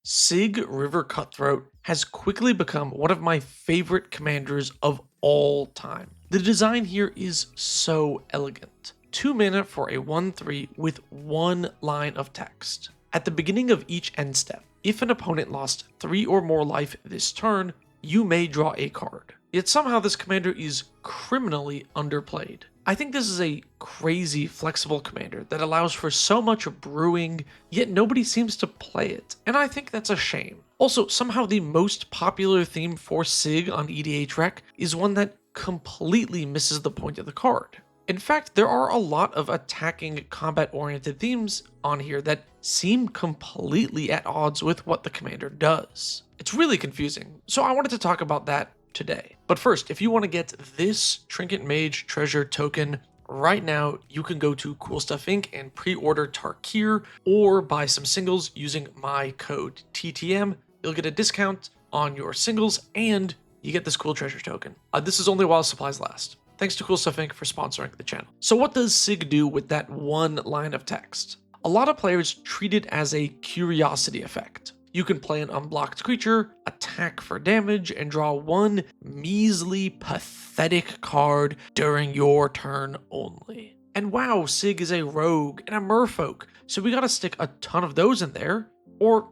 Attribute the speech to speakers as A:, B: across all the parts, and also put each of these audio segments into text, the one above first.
A: Sygg River Cutthroat has quickly become one of my favorite commanders of all time. The design here is so elegant. 2 mana for a 1/3 with 1 line of text. At the beginning of each end step, if an opponent lost 3 or more life this turn, you may draw a card. Yet somehow this commander is criminally underplayed. I think this is a crazy flexible commander that allows for so much brewing, yet nobody seems to play it, and I think that's a shame. Also, somehow the most popular theme for Sygg on EDH is one that completely misses the point of the card. In fact, there are a lot of attacking combat-oriented themes on here that seem completely at odds with what the commander does. It's really confusing, so I wanted to talk about that today. But first, if you want to get this Trinket Mage treasure token right now, you can go to Cool Stuff Inc. and pre-order Tarkir, or buy some singles using my code TTM. You'll get a discount on your singles, and you get this cool treasure token. This is only while supplies last. Thanks to Cool Stuff Inc. for sponsoring the channel. So what does Sygg do with that 1 line of text? A lot of players treat it as a curiosity effect. You can play an unblocked creature, attack for damage, and draw 1 measly, pathetic card during your turn only. And wow, Sygg is a rogue and a merfolk, so we gotta stick a ton of those in there. Or,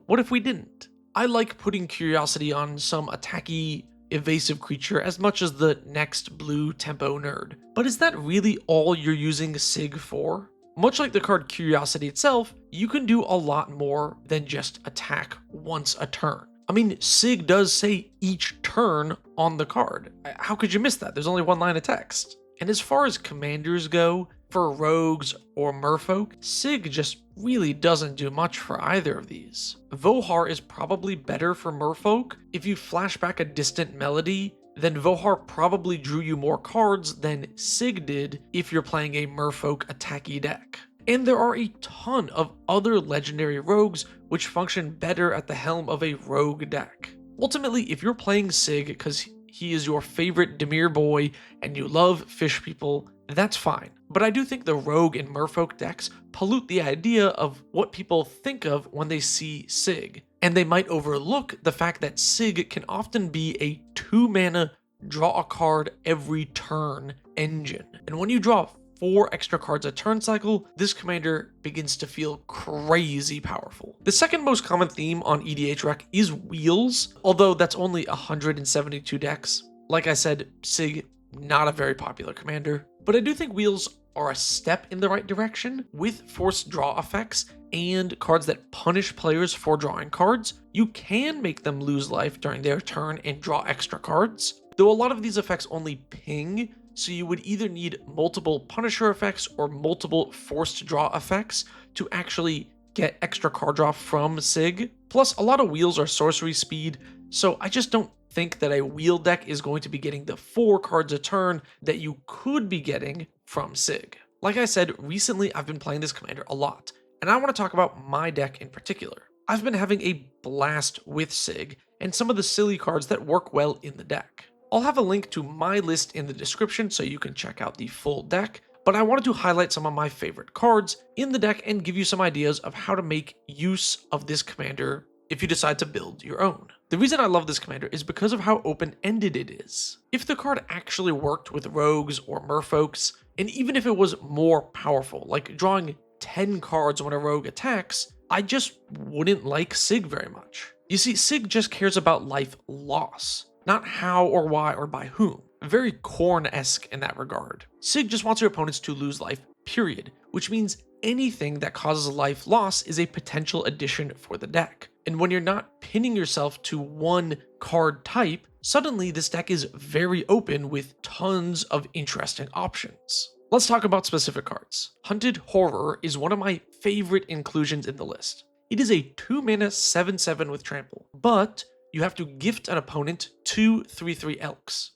A: what if we didn't? I like putting curiosity on some attacky, evasive creature as much as the next blue tempo nerd. But is that really all you're using Sygg for? Much like the card Curiosity itself, you can do a lot more than just attack once a turn. I mean, Sygg does say each turn on the card. How could you miss that? There's only 1 line of text. And as far as commanders go, for rogues or merfolk, Sygg just really doesn't do much for either of these. Vohar is probably better for merfolk. If you flash back a distant melody, then Vohar probably drew you more cards than Sygg did if you're playing a merfolk attacky deck. And there are a ton of other legendary rogues which function better at the helm of a rogue deck. Ultimately, if you're playing Sygg because he is your favorite Dimir boy and you love fish people, that's fine. But I do think the rogue and merfolk decks pollute the idea of what people think of when they see Sygg. And they might overlook the fact that Sygg can often be a 2 mana draw a card every turn engine. And when you draw 4 extra cards a turn cycle, this commander begins to feel crazy powerful. The second most common theme on EDH is wheels, although that's only 172 decks. Like I said, Sygg, not a very popular commander, but I do think wheels are a step in the right direction. With forced draw effects and cards that punish players for drawing cards, you can make them lose life during their turn and draw extra cards, though a lot of these effects only ping, so you would either need multiple punisher effects or multiple forced draw effects to actually get extra card draw from Sygg. Plus, a lot of wheels are sorcery speed, so I just don't think that a wheel deck is going to be getting the 4 cards a turn that you could be getting from Sygg. Like I said, recently I've been playing this commander a lot, and I want to talk about my deck in particular. I've been having a blast with Sygg and some of the silly cards that work well in the deck. I'll have a link to my list in the description so you can check out the full deck, but I wanted to highlight some of my favorite cards in the deck and give you some ideas of how to make use of this commander if you decide to build your own. The reason I love this commander is because of how open-ended it is. If the card actually worked with rogues or merfolks, and even if it was more powerful, like drawing 10 cards when a rogue attacks, I just wouldn't like Sygg very much. You see, Sygg just cares about life loss, not how or why or by whom. Very Khorne-esque in that regard. Sygg just wants your opponents to lose life, period, which means anything that causes life loss is a potential addition for the deck. And when you're not pinning yourself to one card type, suddenly this deck is very open with tons of interesting options. Let's talk about specific cards. Hunted Horror is one of my favorite inclusions in the list. It is a 2 mana 7/7 with trample, but you have to gift an opponent 2 3/3 elks.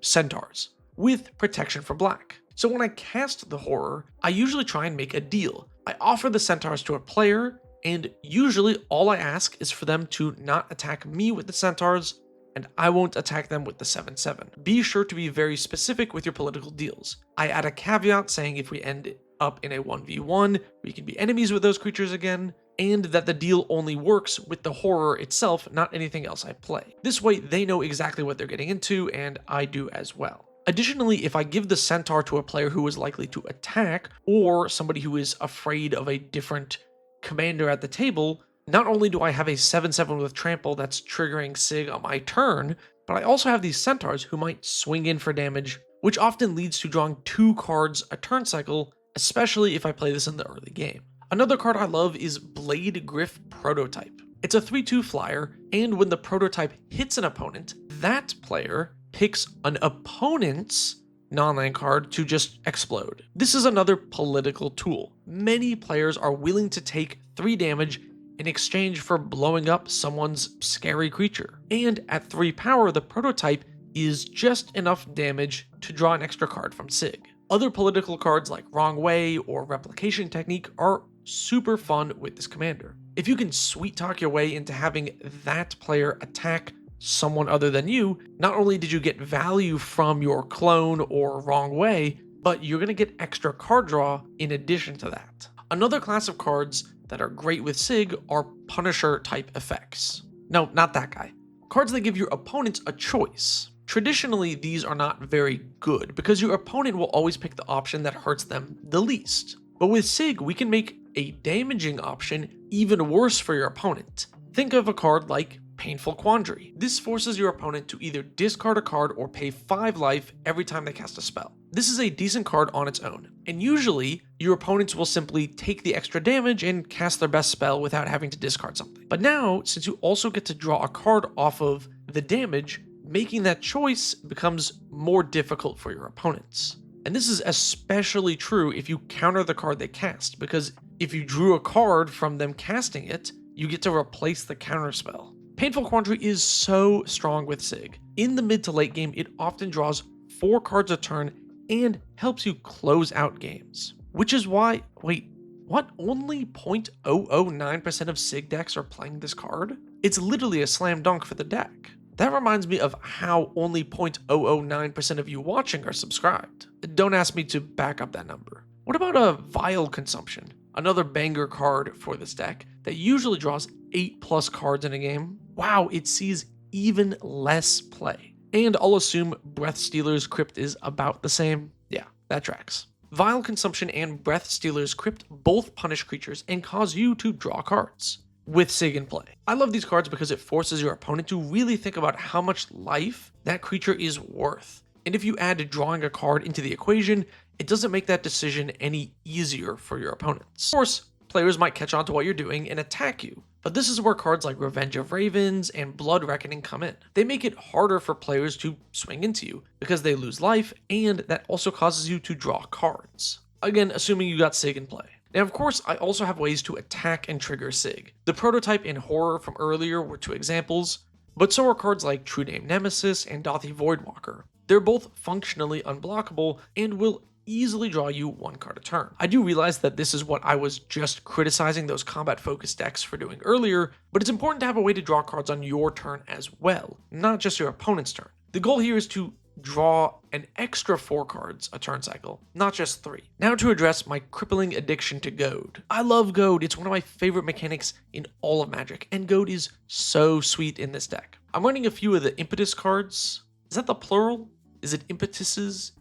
A: Centaurs, with protection for black. So when I cast the Horror, I usually try and make a deal. I offer the Centaurs to a player, and usually all I ask is for them to not attack me with the Centaurs, and I won't attack them with the 7/7. Be sure to be very specific with your political deals. I add a caveat saying if we end up in a 1v1, we can be enemies with those creatures again, and that the deal only works with the horror itself, not anything else I play. This way, they know exactly what they're getting into, and I do as well. Additionally, if I give the Centaur to a player who is likely to attack, or somebody who is afraid of a different commander at the table, not only do I have a 7/7 with trample that's triggering Sygg on my turn, but I also have these Centaurs who might swing in for damage, which often leads to drawing 2 cards a turn cycle, especially if I play this in the early game. Another card I love is Blade Gryph Prototype. It's a 3/2 flyer, and when the prototype hits an opponent, that player picks an opponent's non-land card to just explode. This is another political tool. Many players are willing to take 3 damage in exchange for blowing up someone's scary creature. And at 3 power, the prototype is just enough damage to draw an extra card from Sygg. Other political cards like Wrong Way or Replication Technique are super fun with this commander. If you can sweet talk your way into having that player attack someone other than you, not only did you get value from your clone or Wrong Way, but you're going to get extra card draw in addition to that. Another class of cards that are great with Sygg are Punisher type effects. No, not that guy. Cards that give your opponents a choice. Traditionally, these are not very good because your opponent will always pick the option that hurts them the least. But with Sygg, we can make a damaging option even worse for your opponent. Think of a card like Painful Quandary. This forces your opponent to either discard a card or pay 5 life every time they cast a spell. This is a decent card on its own, and usually your opponents will simply take the extra damage and cast their best spell without having to discard something. But now, since you also get to draw a card off of the damage, making that choice becomes more difficult for your opponents. And this is especially true if you counter the card they cast, because if you drew a card from them casting it, you get to replace the counter spell. Painful Quandary is so strong with Sygg. In the mid to late game, it often draws 4 cards a turn and helps you close out games. Which is why, wait, what? Only 0.009% of Sygg decks are playing this card? It's literally a slam dunk for the deck. That reminds me of how only 0.009% of you watching are subscribed. Don't ask me to back up that number. What about a Vile Consumption? Another banger card for this deck that usually draws 8+ cards in a game. Wow, it sees even less play. And I'll assume Breath Stealer's Crypt is about the same. Yeah, that tracks. Vile Consumption and Breath Stealer's Crypt both punish creatures and cause you to draw cards with Sygg in play. I love these cards because it forces your opponent to really think about how much life that creature is worth. And if you add drawing a card into the equation, it doesn't make that decision any easier for your opponents. Of course, players might catch on to what you're doing and attack you, but this is where cards like Revenge of Ravens and Blood Reckoning come in. They make it harder for players to swing into you because they lose life, and that also causes you to draw cards. Again, assuming you got Sygg in play. Now, of course, I also have ways to attack and trigger Sygg. The Prototype and Horror from earlier were 2 examples, but so are cards like True Name Nemesis and Dothy Voidwalker. They're both functionally unblockable and will easily draw you 1 card a turn. I do realize that this is what I was just criticizing those combat-focused decks for doing earlier, but it's important to have a way to draw cards on your turn as well, not just your opponent's turn. The goal here is to draw an extra 4 cards a turn cycle, not just 3. Now to address my crippling addiction to Goad. I love Goad, it's one of my favorite mechanics in all of Magic, and Goad is so sweet in this deck. I'm running a few of the Impetus cards. Is that the plural? Is it Impetuses?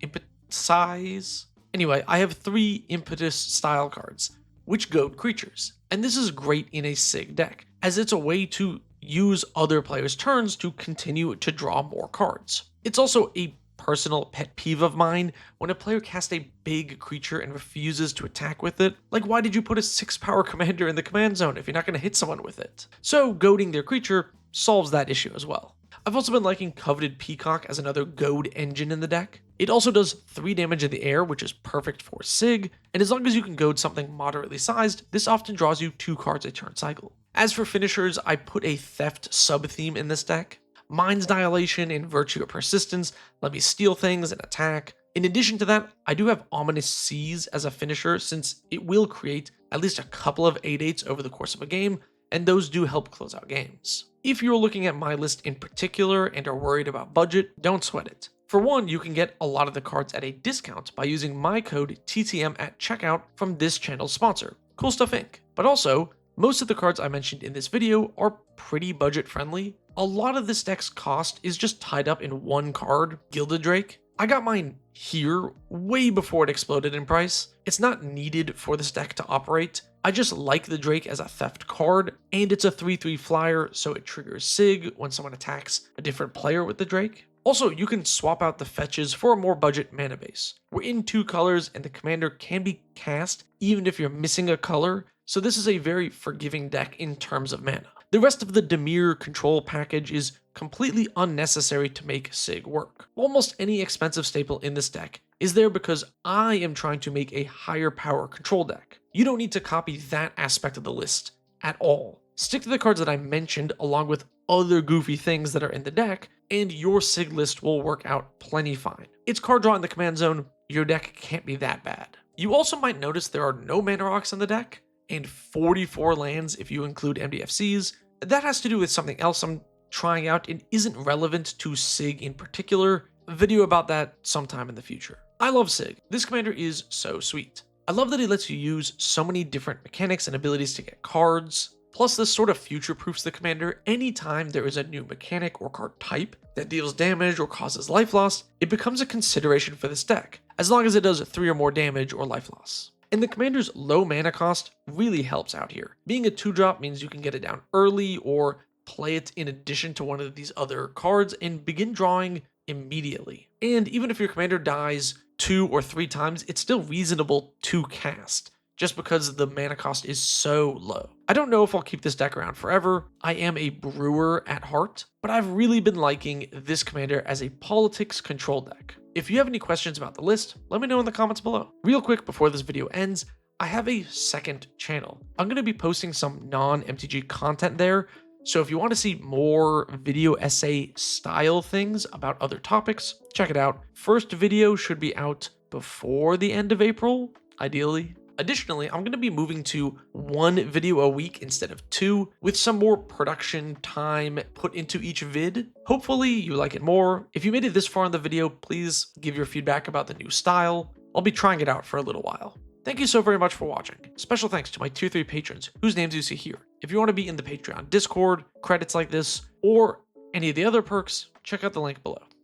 A: Size? Anyway, I have 3 Impetus style cards, which Goad creatures. And this is great in a Sygg deck, as it's a way to use other players' turns to continue to draw more cards. It's also a personal pet peeve of mine when a player casts a big creature and refuses to attack with it. Like, why did you put a 6-power commander in the command zone if you're not going to hit someone with it? So goading their creature solves that issue as well. I've also been liking Coveted Peacock as another Goad engine in the deck. It also does 3 damage in the air, which is perfect for Sygg, and as long as you can goad something moderately sized, this often draws you 2 cards a turn cycle. As for finishers, I put a Theft sub-theme in this deck. Mind's Dilation and Virtue of Persistence let me steal things and attack. In addition to that, I do have Ominous Seas as a finisher since it will create at least a couple of 8/8s over the course of a game, and those do help close out games. If you're looking at my list in particular and are worried about budget, don't sweat it. For one, you can get a lot of the cards at a discount by using my code TTM at checkout from this channel's sponsor, Cool Stuff Inc. But also, Most of the cards I mentioned in this video are pretty budget friendly. A lot of this deck's cost is just tied up in one card, Gilded Drake. I got mine here way before it exploded in price. It's not needed for this deck to operate. I just like the Drake as a theft card, and it's a 3/3 flyer, so it triggers Sygg when someone attacks a different player with the Drake. Also, you can swap out the fetches for a more budget mana base. We're in 2 colors, and the commander can be cast even if you're missing a color, so this is a very forgiving deck in terms of mana. The rest of the Dimir control package is completely unnecessary to make Sygg work. Almost any expensive staple in this deck is there because I am trying to make a higher power control deck. You don't need to copy that aspect of the list at all. Stick to the cards that I mentioned along with other goofy things that are in the deck, and your Sygg list will work out plenty fine. It's card draw in the command zone, your deck can't be that bad. You also might notice there are no mana rocks in the deck, and 44 lands if you include MDFCs. That has to do with something else I'm trying out and isn't relevant to Sygg in particular. A video about that sometime in the future. I love Sygg. This commander is so sweet. I love that he lets you use so many different mechanics and abilities to get cards. Plus, this sort of future-proofs the commander. Anytime there is a new mechanic or card type that deals damage or causes life loss, it becomes a consideration for this deck, as long as it does 3 or more damage or life loss. And the commander's low mana cost really helps out here. Being a 2-drop means you can get it down early or play it in addition to one of these other cards and begin drawing immediately. And even if your commander dies 2 or 3 times, it's still reasonable to cast, just because the mana cost is so low. I don't know if I'll keep this deck around forever. I am a brewer at heart, but I've really been liking this commander as a politics control deck. If you have any questions about the list, let me know in the comments below. Real quick before this video ends, I have a second channel. I'm going to be posting some non-MTG content there, so if you want to see more video essay style things about other topics, check it out. First video should be out before the end of April, ideally. Additionally, I'm going to be moving to 1 video a week instead of 2, with some more production time put into each vid. Hopefully you like it more. If you made it this far in the video, please give your feedback about the new style. I'll be trying it out for a little while. Thank you so very much for watching. Special thanks to my tier 3 patrons, whose names you see here. If you want to be in the Patreon Discord, credits like this, or any of the other perks, check out the link below.